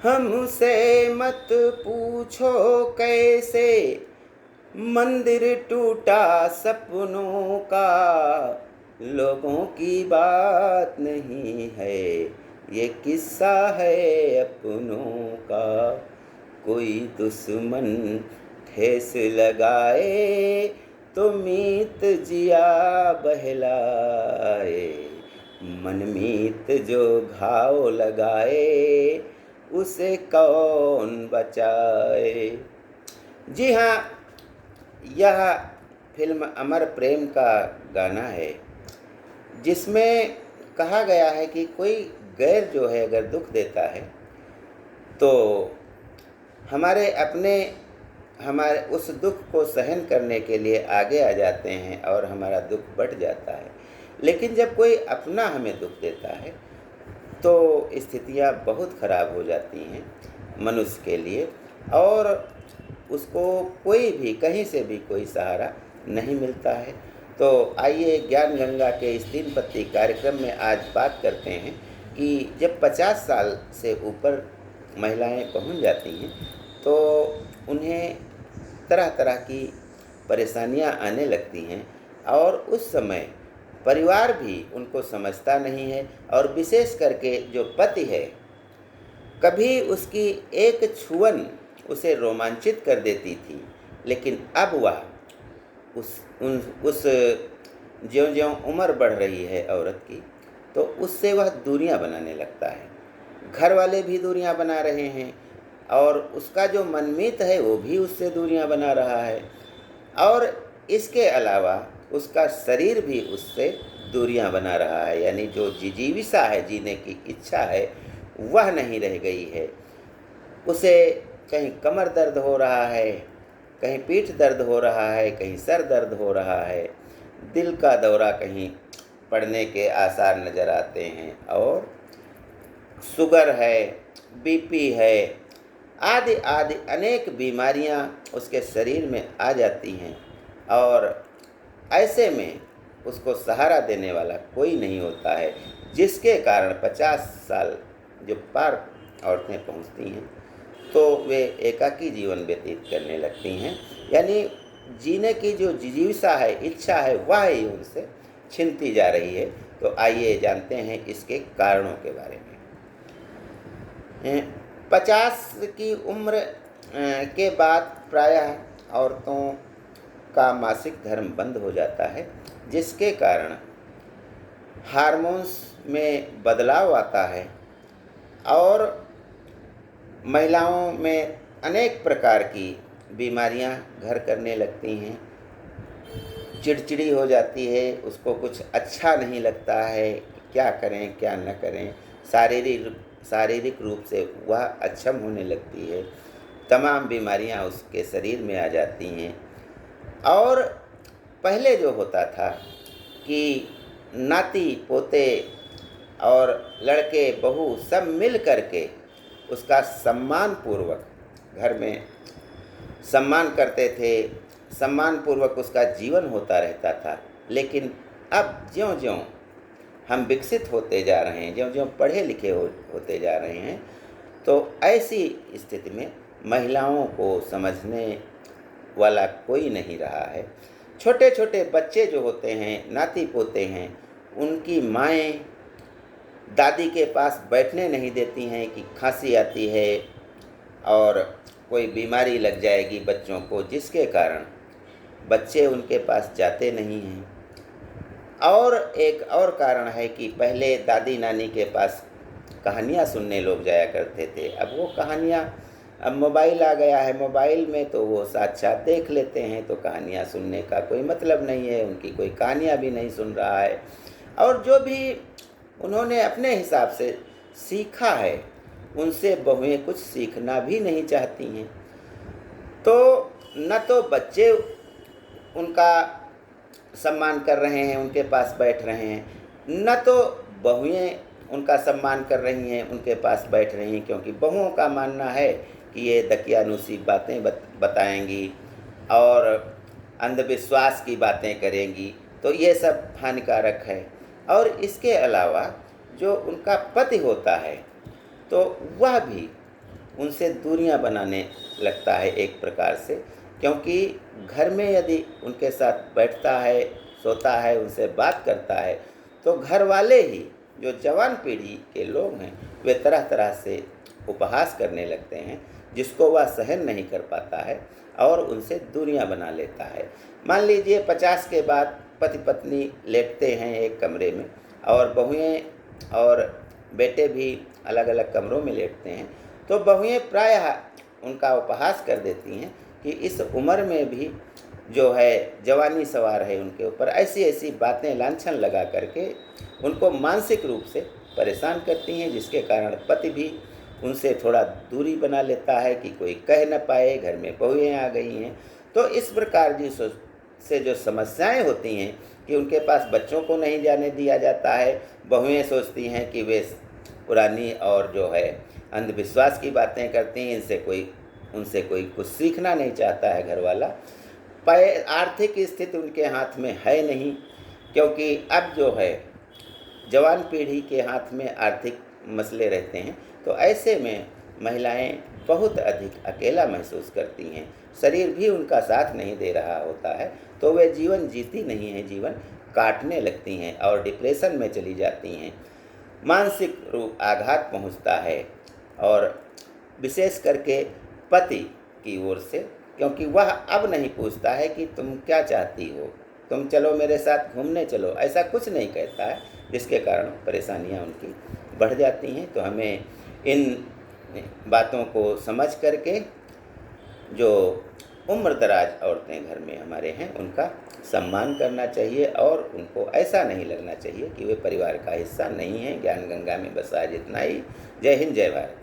हमसे मत पूछो कैसे मंदिर टूटा सपनों का, लोगों की बात नहीं है, ये किस्सा है अपनों का। कोई दुश्मन ठेस लगाए तो मीत जिया बहलाए, मनमीत जो घाव लगाए उसे कौन बचाए। जी हाँ, यह फिल्म अमर प्रेम का गाना है, जिसमें कहा गया है कि कोई गैर जो है अगर दुख देता है तो हमारे अपने हमारे उस दुख को सहन करने के लिए आगे आ जाते हैं और हमारा दुख बढ़ जाता है। लेकिन जब कोई अपना हमें दुख देता है तो स्थितियाँ बहुत ख़राब हो जाती हैं मनुष्य के लिए, और उसको कोई भी कहीं से भी कोई सहारा नहीं मिलता है। तो आइए ज्ञान गंगा के इस 3 पत्ती कार्यक्रम में आज बात करते हैं कि जब 50 साल से ऊपर महिलाएं पहुंच जाती हैं तो उन्हें तरह तरह की परेशानियां आने लगती हैं, और उस समय परिवार भी उनको समझता नहीं है, और विशेष करके जो पति है, कभी उसकी एक छुअन उसे रोमांचित कर देती थी, लेकिन अब वह उस ज्यों-ज्यों उम्र बढ़ रही है औरत की, तो उससे वह दूरियां बनाने लगता है। घर वाले भी दूरियां बना रहे हैं, और उसका जो मनमीत है वो भी उससे दूरियां बना रहा है, और इसके अलावा उसका शरीर भी उससे दूरियां बना रहा है। यानी जो जिजीविषा है, जीने की इच्छा है, वह नहीं रह गई है। उसे कहीं कमर दर्द हो रहा है, कहीं पीठ दर्द हो रहा है, कहीं सर दर्द हो रहा है, दिल का दौरा कहीं पड़ने के आसार नज़र आते हैं, और शुगर है, बीपी है, आदि आदि अनेक बीमारियां उसके शरीर में आ जाती हैं, और ऐसे में उसको सहारा देने वाला कोई नहीं होता है, जिसके कारण 50 साल जो पार औरतें पहुंचती हैं तो वे एकाकी जीवन व्यतीत करने लगती हैं। यानी जीने की जो जिजीविषा है, इच्छा है, वह ही उनसे छिनती जा रही है। तो आइए जानते हैं इसके कारणों के बारे में। 50 की उम्र के बाद प्रायः औरतों का मासिक धर्म बंद हो जाता है, जिसके कारण हार्मोन्स में बदलाव आता है, और महिलाओं में अनेक प्रकार की बीमारियां घर करने लगती हैं। चिड़चिड़ी हो जाती है, उसको कुछ अच्छा नहीं लगता है, क्या करें क्या न करें। शारीरिक रूप से वह अक्षम होने लगती है, तमाम बीमारियां उसके शरीर में आ जाती हैं। और पहले जो होता था कि नाती पोते और लड़के बहू सब मिल करके उसका सम्मानपूर्वक घर में सम्मान करते थे, सम्मानपूर्वक उसका जीवन होता रहता था। लेकिन अब ज्यों-ज्यों हम विकसित होते जा रहे हैं, ज्यों-ज्यों पढ़े लिखे होते जा रहे हैं, तो ऐसी स्थिति में महिलाओं को समझने वाला कोई नहीं रहा है। छोटे छोटे बच्चे जो होते हैं, नाती पोते हैं, उनकी माएँ दादी के पास बैठने नहीं देती हैं कि खांसी आती है और कोई बीमारी लग जाएगी बच्चों को, जिसके कारण बच्चे उनके पास जाते नहीं हैं। और एक और कारण है कि पहले दादी नानी के पास कहानियाँ सुनने लोग जाया करते थे। अब वो कहानियाँ, अब मोबाइल आ गया है, मोबाइल में तो वो साक्षात देख लेते हैं, तो कहानियाँ सुनने का कोई मतलब नहीं है, उनकी कोई कहानियाँ भी नहीं सुन रहा है। और जो भी उन्होंने अपने हिसाब से सीखा है, उनसे बहुएं कुछ सीखना भी नहीं चाहती हैं। तो न तो बच्चे उनका सम्मान कर रहे हैं, उनके पास बैठ रहे हैं, न तो बहुएं उनका सम्मान कर रही हैं, उनके पास बैठ रही हैं, क्योंकि बहुओं का मानना है कि ये दकियानूसी बातें बताएंगी और अंधविश्वास की बातें करेंगी, तो ये सब हानिकारक है। और इसके अलावा जो उनका पति होता है, तो वह भी उनसे दूरियां बनाने लगता है एक प्रकार से, क्योंकि घर में यदि उनके साथ बैठता है, सोता है, उनसे बात करता है, तो घर वाले ही, जो जवान पीढ़ी के लोग हैं, वे तरह तरह से उपहास करने लगते हैं, जिसको वह सहन नहीं कर पाता है और उनसे दूरियां बना लेता है। मान लीजिए 50 के बाद पति पत्नी लेटते हैं एक कमरे में, और बहुएं और बेटे भी अलग अलग कमरों में लेटते हैं, तो बहुएं प्रायः उनका उपहास कर देती हैं कि इस उम्र में भी जो है जवानी सवार है उनके ऊपर, ऐसी ऐसी बातें लांछन लगा करके उनको मानसिक रूप से परेशान करती हैं, जिसके कारण पति भी उनसे थोड़ा दूरी बना लेता है कि कोई कह न पाए घर में बहुएं आ गई हैं। तो इस प्रकार से जो समस्याएं होती हैं कि उनके पास बच्चों को नहीं जाने दिया जाता है, बहुएं सोचती हैं कि वे पुरानी और जो है अंधविश्वास की बातें करती हैं, उनसे कोई कुछ सीखना नहीं चाहता है घर वाला। आर्थिक स्थिति उनके हाथ में है नहीं, क्योंकि अब जो है जवान पीढ़ी के हाथ में आर्थिक मसले रहते हैं, तो ऐसे में महिलाएं बहुत अधिक अकेला महसूस करती हैं। शरीर भी उनका साथ नहीं दे रहा होता है, तो वे जीवन जीती नहीं हैं, जीवन काटने लगती हैं और डिप्रेशन में चली जाती हैं। मानसिक रूप आघात पहुंचता है, और विशेष करके पति की ओर से, क्योंकि वह अब नहीं पूछता है कि तुम क्या चाहती हो, तुम चलो मेरे साथ घूमने चलो, ऐसा कुछ नहीं कहता है, जिसके कारण परेशानियां उनकी बढ़ जाती हैं। तो हमें इन बातों को समझ करके जो उम्रदराज औरतें घर में हमारे हैं उनका सम्मान करना चाहिए, और उनको ऐसा नहीं लगना चाहिए कि वे परिवार का हिस्सा नहीं हैं। ज्ञान गंगा में बस आज इतना ही। जय हिंद, जय भारत।